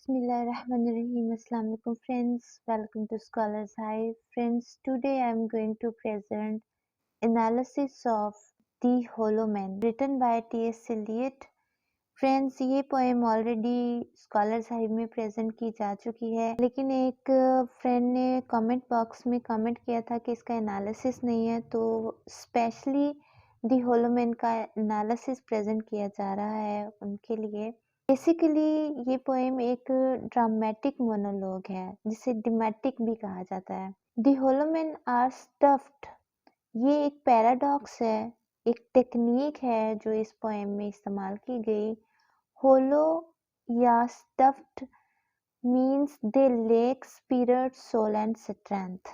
Bismillahirrahmanirrahim. Assalamu alaikum friends. Welcome to Scholars Hive. Friends, today I am going to present analysis of The Hollow Man written by T.S. Eliot. Friends, ये poem already scholars hive में present की जा चुकी है, लेकिन एक friend ने comment box में कमेंट किया था कि इसका एनालिसिस नहीं है, तो स्पेशली दी होलो मैन का एनालिसिस प्रेजेंट किया जा रहा है उनके लिए। बेसिकली ये पोएम एक ड्रामेटिक मोनोलॉग है जिसे ड्रामेटिक भी कहा जाता है। दी होलो मैन आर स्टफ्ड, ये एक पैराडॉक्स है, एक टेक्निक है जो इस पोएम में इस्तेमाल की गई। होलो या stuffed means they lack spirit, soul and strength.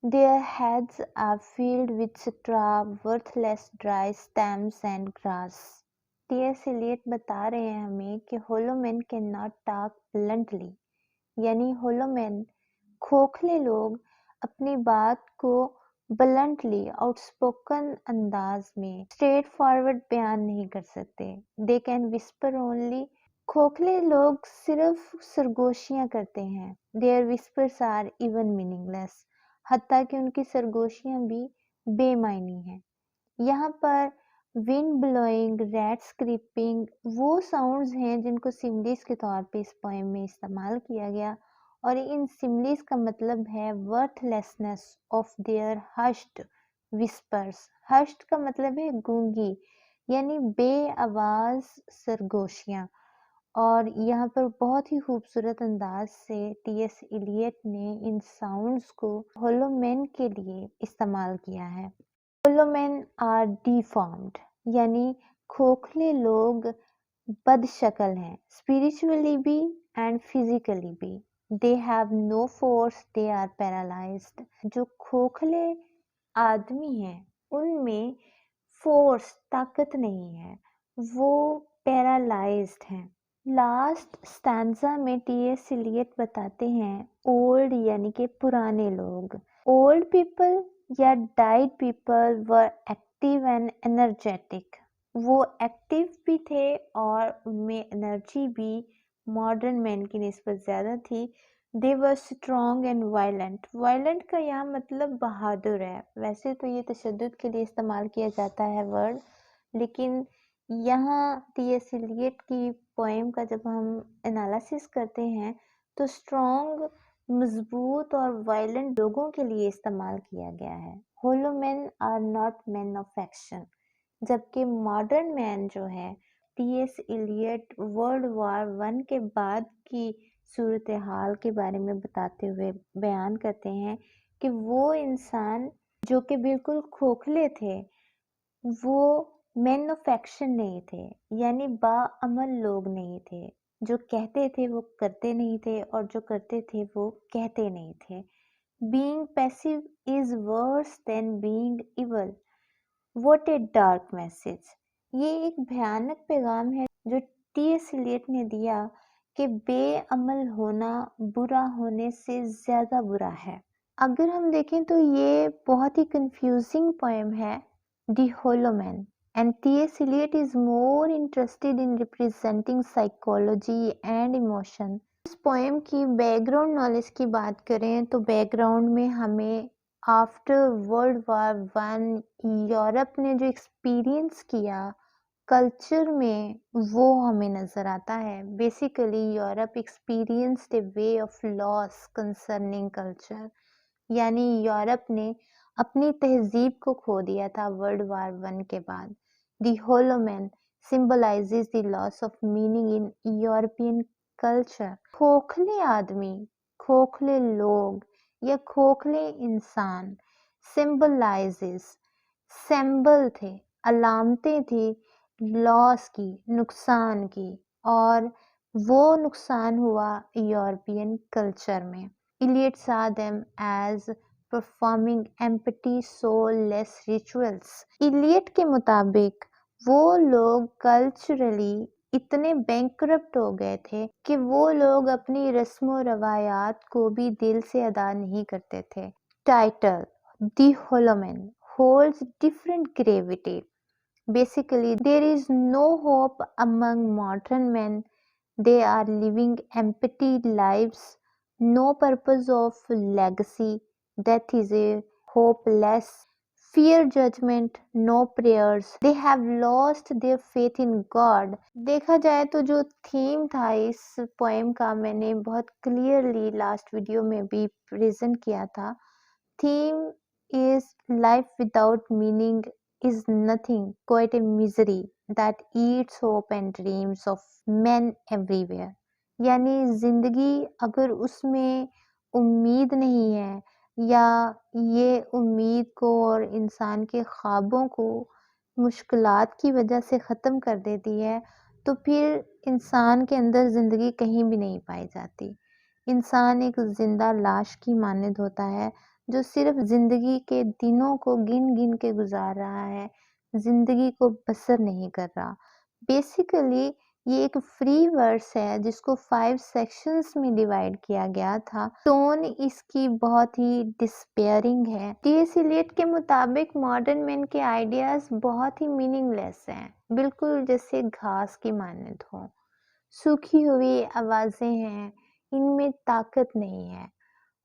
Their heads are filled with straw, worthless dry stems and grass. T.S. Eliot बता रहे हैं हमें कि hollow men cannot talk bluntly, यानी hollow men, खोखले लोग अपनी बात को bluntly, outspoken अंदाज में straight forward बयान नहीं कर सकते. They can whisper only. खोखले लोग सिर्फ सरगोशियां करते हैं. Their whispers are even meaningless. हत्ता कि उनकी सरगोशियां भी बेमायनी हैं. यहाँ पर विंड ब्लोइंग, रैट स्क्रीपिंग वो साउंड्स हैं जिनको सिमलीज के तौर पे इस पोएम में इस्तेमाल किया गया, और इन सिमलीज का मतलब है worthlessness of their hushed whispers. Hushed का मतलब है गूंगी, यानी बे आवाज सरगोशियां. और यहाँ पर बहुत ही खूबसूरत अंदाज से टी.एस. इलियट ने इन साउंड्स को होलो मैन के लिए इस्तेमाल किया है. होलो मैन आर डिफॉर्म्ड, यानी खोखले लोग बदशक्ल हैं, स्पिरिचुअली भी एंड फिजिकली भी. They have no force, they are paralysed. जो खोखले आदमी हैं उनमें फोर्स, ताकत नहीं है, वो पैरालाइज्ड हैं. लास्ट स्टैंजा में टी.एस. इलियट बताते हैं ओल्ड यानी कि पुराने लोग. ओल्ड पीपल या died people were active and energetic. वो एक्टिव भी थे और उनमें एनर्जी भी मॉडर्न मैन की निस्बत ज़्यादा थी. दे वर स्ट्रॉन्ग एंड वायलेंट. वायलेंट का यहाँ मतलब बहादुर है. वैसे तो ये तशद्दुद के लिए इस्तेमाल किया जाता है वर्ड, लेकिन यहाँ टी.एस. इलियट की पोएम का जब हम एनालिसिस करते हैं तो स्ट्रॉन्ग, मजबूत और वायलेंट लोगों के लिए इस्तेमाल किया गया है. Hollow men are not men of action, जबकि मॉडर्न मैन जो है, टी.एस. इलियट वर्ल्ड वॉर 1 के बाद की सूरत हाल के बारे में बताते हुए बयान करते हैं कि वो इंसान जो कि बिल्कुल खोखले थे, वो मैन ऑफ एक्शन नहीं थे, यानी बाअमल लोग नहीं थे. जो कहते थे वो करते नहीं थे, और जो करते थे वो कहते नहीं थे. Being passive is worse than being evil. What a dark message. ये एक भयानक पैगाम है जो टी.एस. इलियट ने दिया कि बेअमल होना बुरा होने से ज़्यादा बुरा है. अगर हम देखें तो ये बहुत ही कंफ्यूजिंग पोएम है, दी होलो man, and T.S. Eliot is more interested in representing psychology and emotion. इस पोएम की बैकग्राउंड नॉलेज की बात करें तो बैकग्राउंड में हमें आफ्टर वर्ल्ड वॉर 1 यूरोप ने जो एक्सपीरियंस किया कल्चर में, वो हमें नज़र आता है. Basically Europe experienced A way of loss concerning culture, यानी यूरोप ने अपनी तहजीब को खो दिया था वर्ल्ड वॉर 1 के बाद. दी होलो man symbolizes the loss of meaning in European culture. खोखले आदमी, खोखले लोग या खोखले इंसान symbolizes, सिंबल थे, अलामतें थी लॉस की, नुकसान की, और वो नुकसान हुआ यूरोपियन कल्चर में. Eliot saw them as performing empty soulless rituals. Eliot के मुताबिक वो लोग कल्चरली इतने बैंकरप्ट हो गए थे कि वो लोग अपनी रस्मों रवायात को भी दिल से अदा नहीं करते थे. Title the hollow man holds different gravity. Basically, there is no hope among modern men They are living empty lives, no purpose of legacy. Death is a hopeless. Fear judgment, no prayers. They have lost their faith in God. देखा जाए तो जो theme था इस poem का मैंने बहुत clearly last video में भी प्रेजेंट किया था. Theme is life without meaning is nothing, quite a misery that eats hope and dreams of men everywhere. यानी जिंदगी अगर उसमें उम्मीद नहीं है या ये उम्मीद को और इंसान के ख्वाबों को मुश्किलात की वजह से ख़त्म कर देती है, तो फिर इंसान के अंदर ज़िंदगी कहीं भी नहीं पाई जाती. इंसान एक ज़िंदा लाश की मानद होता है जो सिर्फ ज़िंदगी के दिनों को गिन-गिन के गुज़ार रहा है, ज़िंदगी को बसर नहीं कर रहा. बेसिकली ये एक फ्री वर्स है जिसको 5 सेक्शंस में डिवाइड किया गया था. टोन इसकी बहुत ही डिस्पेयरिंग है. टी.एस. इलियट के मुताबिक मॉडर्न मैन के आइडियाज़ बहुत ही मीनिंगलेस हैं, बिल्कुल जैसे घास की मानद हो. सूखी हुई आवाज़ें हैं, इनमें ताकत नहीं है.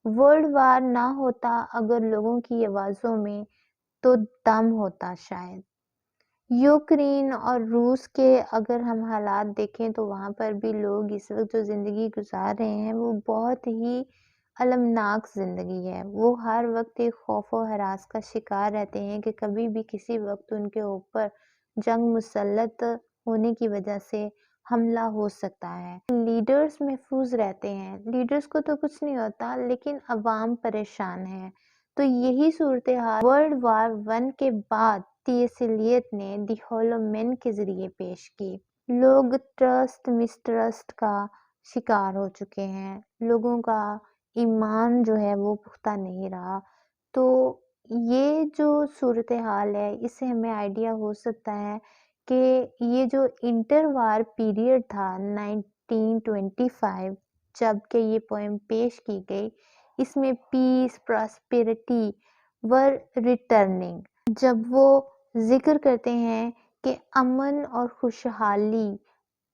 वर्ल्ड वार ना होता अगर लोगों की आवाज़ों में, तो दम होता शायद. यूक्रेन और रूस के अगर हम हालात देखें तो वहाँ पर भी लोग इस वक्त जो ज़िंदगी गुजार रहे हैं वो बहुत ही अलमनाक ज़िंदगी है. वो हर वक्त एक खौफ और हरास का शिकार रहते हैं कि कभी भी किसी वक्त उनके ऊपर जंग मुसल्लत होने की वजह से हमला हो सकता है. लीडर्स महफूज रहते हैं, लीडर्स को तो कुछ नहीं होता लेकिन अवाम परेशान है. तो यही सूरत हाल वर्ल्ड वार 1 के बाद टी.एस. इलियट ने दी होलो मैन के जरिए पेश की. लोग ट्रस्ट मिसट्रस्ट का शिकार हो चुके हैं, लोगों का ईमान जो है वो पुख्ता नहीं रहा. तो ये जो सूरत हाल है इससे हमें आइडिया हो सकता है कि ये जो इंटरवार पीरियड था 1925 जब के ये पोएम पेश की गई, इसमें पीस प्रॉस्पेरिटी वर रिटर्निंग. जब वो जिक्र करते हैं कि अमन और खुशहाली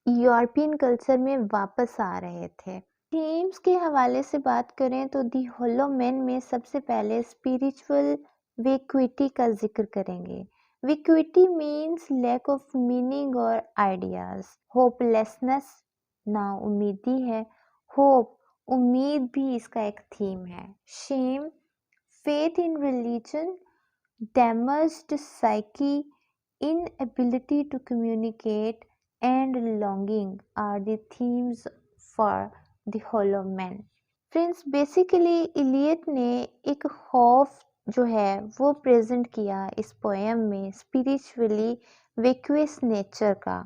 यूरोपियन कल्चर में वापस आ रहे थे. थीम्स के हवाले से बात करें तो दी होलो मैन में सबसे पहले स्पिरिचुअल वेक्विटी का जिक्र करेंगे. वेक्विटी मीन्स लैक ऑफ मीनिंग और आइडियाज. होपलेसनेस ना उम्मीदी है. होप उम्मीद भी इसका एक थीम है. Shame faith in religion damaged psyche, inability to communicate, and longing are the themes for the hollow man. Friends basically Eliot ने एक खौफ जो है वो प्रेजेंट किया इस पोएम में स्पिरिचुअली वेक्यूअस नेचर का.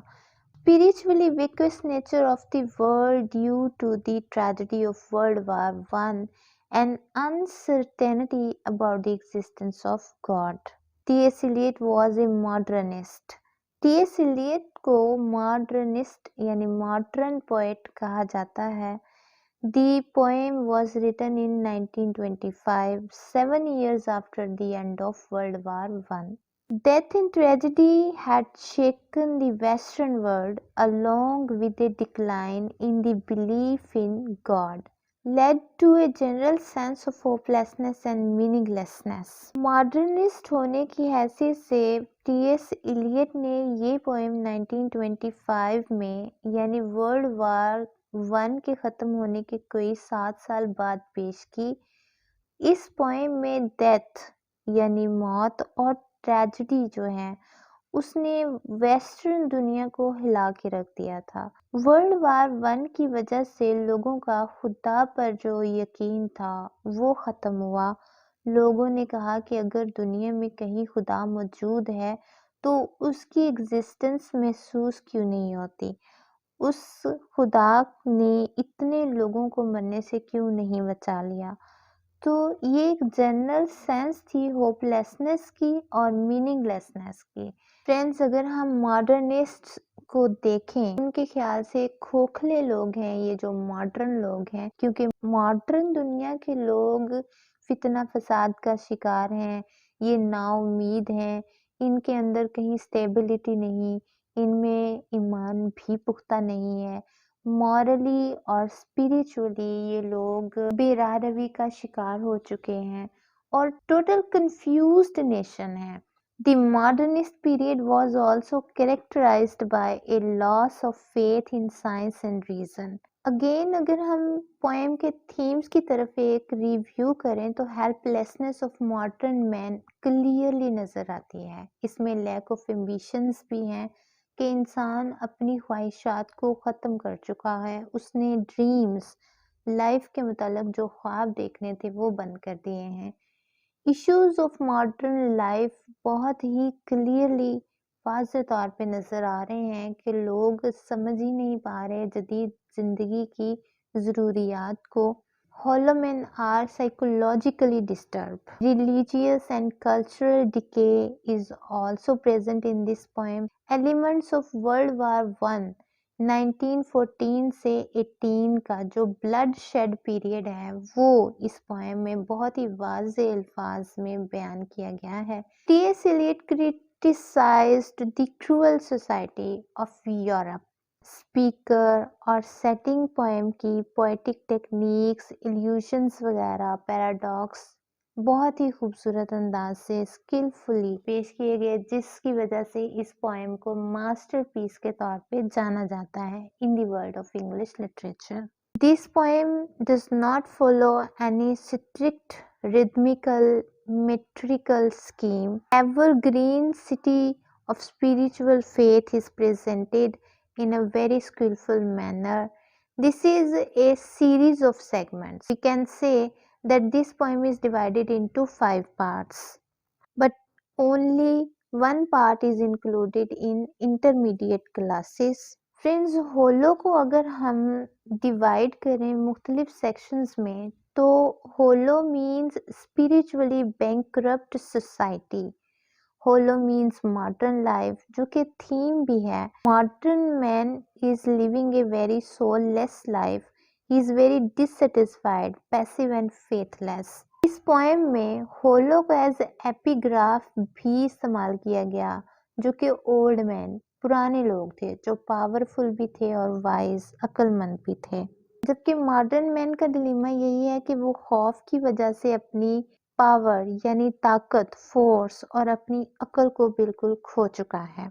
Spiritually vacuous nature of the world due to the tragedy of World War I and uncertainty about the existence of God. T.S. Eliot was a modernist. T.S. Eliot को modernist यानी modern poet कहा जाता है. The poem was written in 1925, 7 years after the end of World War I. Death and tragedy had shaken the Western world along with a decline in the belief in God, led to a general sense of hopelessness and meaninglessness. Modernist होने की हैसियत से T.S.. Elliot ने ये poem 1925 में यानी world war 1 के ख़त्म होने के कोई 7 साल बाद पेश की. इस पोएम में डेथ यानी मौत और ट्रेजेडी जो है उसने वेस्टर्न दुनिया को हिला के रख दिया था. वर्ल्ड वार 1 की वजह से लोगों का खुदा पर जो यकीन था वो ख़त्म हुआ. लोगों ने कहा कि अगर दुनिया में कहीं खुदा मौजूद है तो उसकी एग्जिस्टेंस महसूस क्यों नहीं होती. उस खुदा ने इतने लोगों को मरने से क्यों नहीं बचा लिया. तो ये एक जनरल सेंस थी होपलेसनेस की और मीनिंगलेसनेस की. फ्रेंड्स अगर हम मॉडर्निस्ट को देखें उनके ख्याल से खोखले लोग हैं ये जो मॉडर्न लोग हैं, क्योंकि मॉडर्न दुनिया के लोग फितना फसाद का शिकार हैं, ये नाउम्मीद हैं, इनके अंदर कहीं स्टेबिलिटी नहीं, इनमें ईमान भी पुख्ता नहीं है. مورلی اور اسپریچولی یہ لوگ بے راہ روی کا شکار ہو چکے ہیں اور ٹوٹل کنفیوزڈ نیشن ہے. The modernist period was also characterized by a loss of faith in science and reason. Again, اگر ہم پوئم کے تھیمز کی طرف ایک ریویو کریں تو help lessons of modern man clearly نظر آتی ہے. اس میں لیک آف ایمبیشنز بھی ہیں کہ انسان اپنی خواہشات کو ختم کر چکا ہے. اس نے ڈریمز، لائف کے متعلق جو خواب دیکھنے تھے وہ بند کر دیے ہیں. ایشوز آف ماڈرن لائف بہت ہی کلیئرلی واضح طور پہ نظر آ رہے ہیں کہ لوگ سمجھ ہی نہیں پا رہے جدید زندگی کی ضروریات کو. Hollow men are psychologically disturbed. Religious and cultural decay is also present in this poem. Elements of World War One 1914 سے 18 کا جو بلڈ شیڈ پیریڈ ہے وہ اس پوئم میں بہت ہی واضح الفاظ میں بیان کیا گیا ہے. T S Eliot criticized the cruel society of Europe. Speaker اور سیٹنگ پوئم کی پوئٹک ٹیکنیکس، ایلیوشنز وغیرہ، پیراڈاکس بہت ہی خوبصورت انداز سے اسکلفلی پیش کیے گئے، جس کی وجہ سے اس پوئم کو ماسٹر پیس کے طور پہ جانا جاتا ہے in the world of English literature. This poem does not follow any strict rhythmical metrical scheme. Evergreen city of spiritual faith is presented in a very skillful manner. This is a series of segments. We can say that this poem is divided into 5 parts, but only one part is included in intermediate classes. Friends, hollow کو اگر ہم divide کریں مختلف sections میں تو hollow means spiritually bankrupt society. Hollow means modern life, جو کہ theme بھی ہے. Modern man is living a very soulless life. He is very dissatisfied, passive and faithless. اس پوئم میں ہولو کو ایز ایپیگراف بھی استعمال کیا گیا، جو کہ اولڈ مین، پرانے لوگ تھے جو پاورفل بھی تھے اور وائز، عقل مند بھی تھے. جبکہ ماڈرن مین کا ڈیلیما یہی ہے کہ وہ خوف کی وجہ سے اپنی پاور یعنی طاقت، فورس اور اپنی عقل کو بالکل کھو چکا ہے.